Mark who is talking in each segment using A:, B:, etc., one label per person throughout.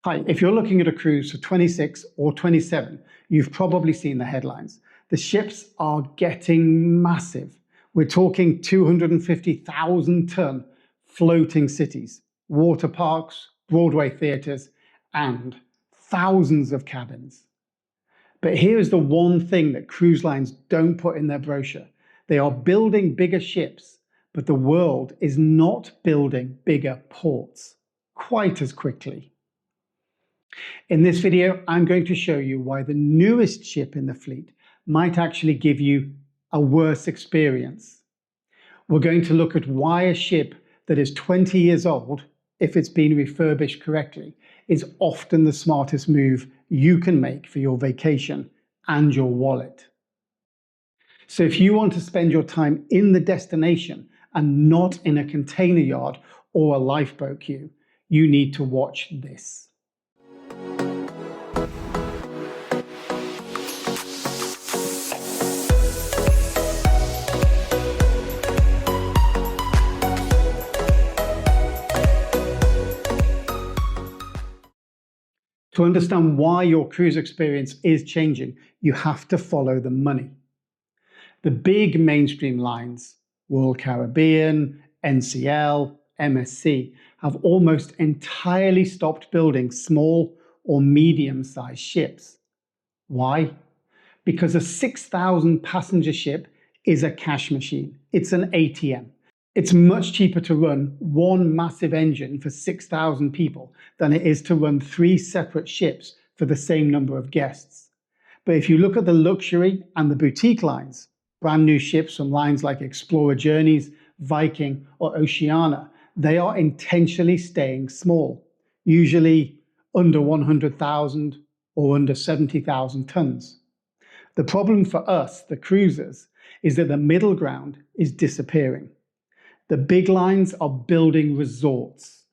A: Hi, if you're looking at a cruise for 26 or 27, you've probably seen the headlines. The ships are getting massive. We're talking 250,000 ton floating cities, water parks, Broadway theatres, and thousands of cabins. But here's the one thing that cruise lines don't put in their brochure. They are building bigger ships, but the world is not building bigger ports quite as quickly. In this video, I'm going to show you why the newest ship in the fleet might actually give you a worse experience. We're going to look at why a ship that is 20 years old, if it's been refurbished correctly, is often the smartest move you can make for your vacation and your wallet. So if you want to spend your time in the destination and not in a container yard or a lifeboat queue, you need to watch this. To understand why your cruise experience is changing, you have to follow the money. The big mainstream lines, Royal Caribbean, NCL, MSC, have almost entirely stopped building small or medium-sized ships. Why? Because a 6,000 passenger ship is a cash machine. It's an ATM. It's much cheaper to run one massive engine for 6,000 people than it is to run 3 separate ships for the same number of guests. But if you look at the luxury and the boutique lines, brand new ships from lines like Explorer Journeys, Viking, or Oceania, they are intentionally staying small, usually under 100,000 or under 70,000 tons. The problem for us, the cruisers, is that the middle ground is disappearing. The big lines are building resorts.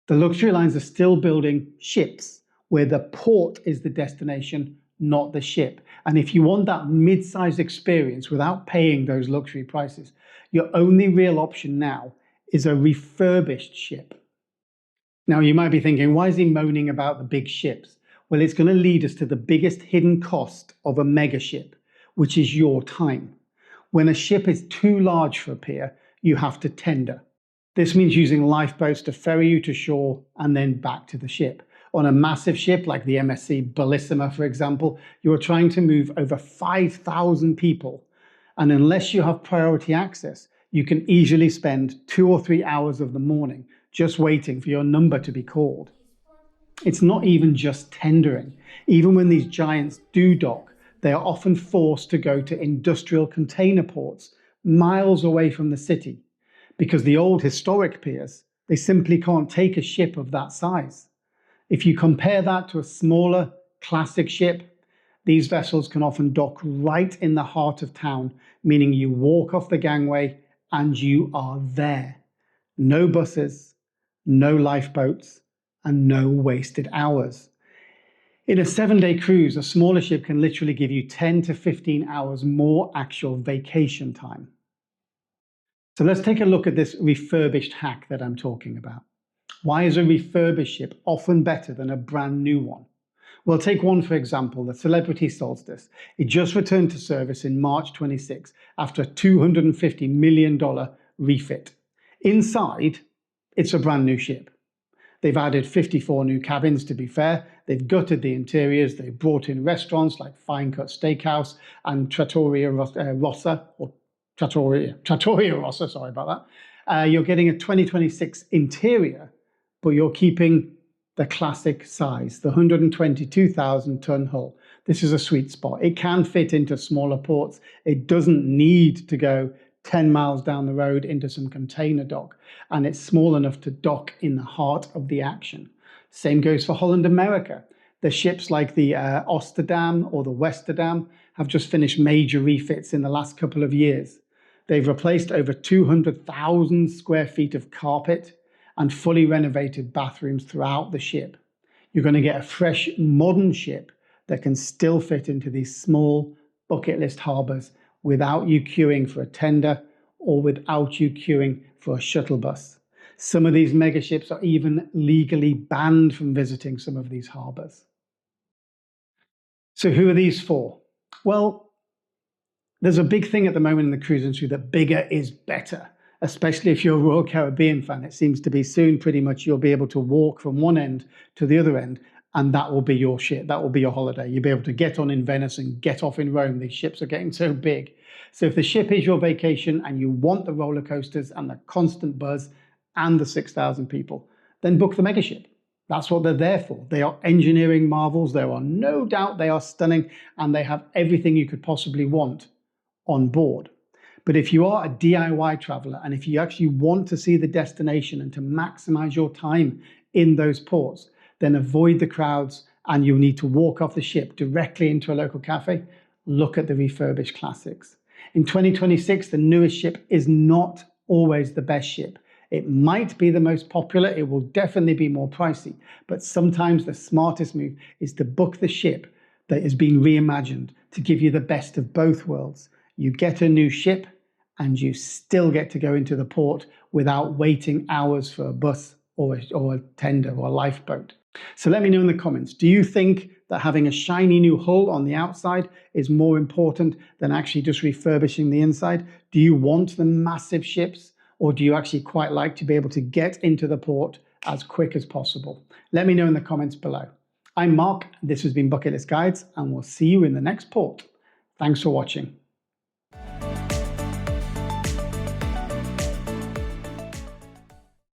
A: The luxury lines are still building ships where the port is the destination, not the ship. And if you want that mid-sized experience without paying those luxury prices, your only real option now is a refurbished ship. Now you might be thinking, why is he moaning about the big ships? Well, it's going to lead us to the biggest hidden cost of a mega ship, which is your time. When a ship is too large for a pier, you have to tender. This means using lifeboats to ferry you to shore and then back to the ship. On a massive ship like the MSC Bellissima, for example, you are trying to move over 5,000 people. And unless you have priority access, you can easily spend 2 or 3 hours of the morning just waiting for your number to be called. It's not even just tendering. Even when these giants do dock, they are often forced to go to industrial container ports miles away from the city, because the old historic piers, they simply can't take a ship of that size. If you compare that to a smaller classic ship, these vessels can often dock right in the heart of town, meaning you walk off the gangway and you are there. No buses, no lifeboats, and no wasted hours. In a 7-day cruise, a smaller ship can literally give you 10 to 15 hours more actual vacation time. So let's take a look at this refurbished hack that I'm talking about. Why is a refurbished ship often better than a brand new one? Well, take one for example, the Celebrity Solstice. It just returned to service in March 26 after a $250 million refit. Inside, it's a brand new ship. They've added 54 new cabins, to be fair. They've gutted the interiors. They've brought in restaurants like Fine Cut Steakhouse and Trattoria Rossa, or Trattoria Rossa, sorry about that. You're getting a 2026 interior, but you're keeping the classic size, the 122,000 ton hull. This is a sweet spot. It can fit into smaller ports. It doesn't need to go 10 miles down the road into some container dock, and it's small enough to dock in the heart of the action. Same goes for Holland America. The ships like the Osterdam or the Westerdam have just finished major refits in the last couple of years. They've replaced over 200,000 square feet of carpet and fully renovated bathrooms throughout the ship. You're going to get a fresh, modern ship that can still fit into these small bucket list harbours without you queuing for a tender or without you queuing for a shuttle bus. Some of these megaships are even legally banned from visiting some of these harbours. So who are these for? Well, there's a big thing at the moment in the cruise industry that bigger is better, especially if you're a Royal Caribbean fan. It seems to be soon pretty much you'll be able to walk from one end to the other end, and that will be your ship. That will be your holiday. You'll be able to get on in Venice and get off in Rome. These ships are getting so big. So if the ship is your vacation and you want the roller coasters and the constant buzz and the 6,000 people, then book the megaship. That's what they're there for. They are engineering marvels. There are no doubt they are stunning, and they have everything you could possibly want on board. But if you are a DIY traveler, and if you actually want to see the destination and to maximize your time in those ports, then avoid the crowds and you'll need to walk off the ship directly into a local cafe. Look at the refurbished classics. In 2026, the newest ship is not always the best ship. It might be the most popular, it will definitely be more pricey, but sometimes the smartest move is to book the ship that is being reimagined to give you the best of both worlds. You get a new ship and you still get to go into the port without waiting hours for a bus or a tender or a lifeboat. So let me know in the comments, do you think that having a shiny new hull on the outside is more important than actually just refurbishing the inside? Do you want the massive ships, or do you actually quite like to be able to get into the port as quick as possible? Let me know in the comments below. I'm Mark, this has been Bucket List Guides, and we'll see you in the next port. Thanks for watching.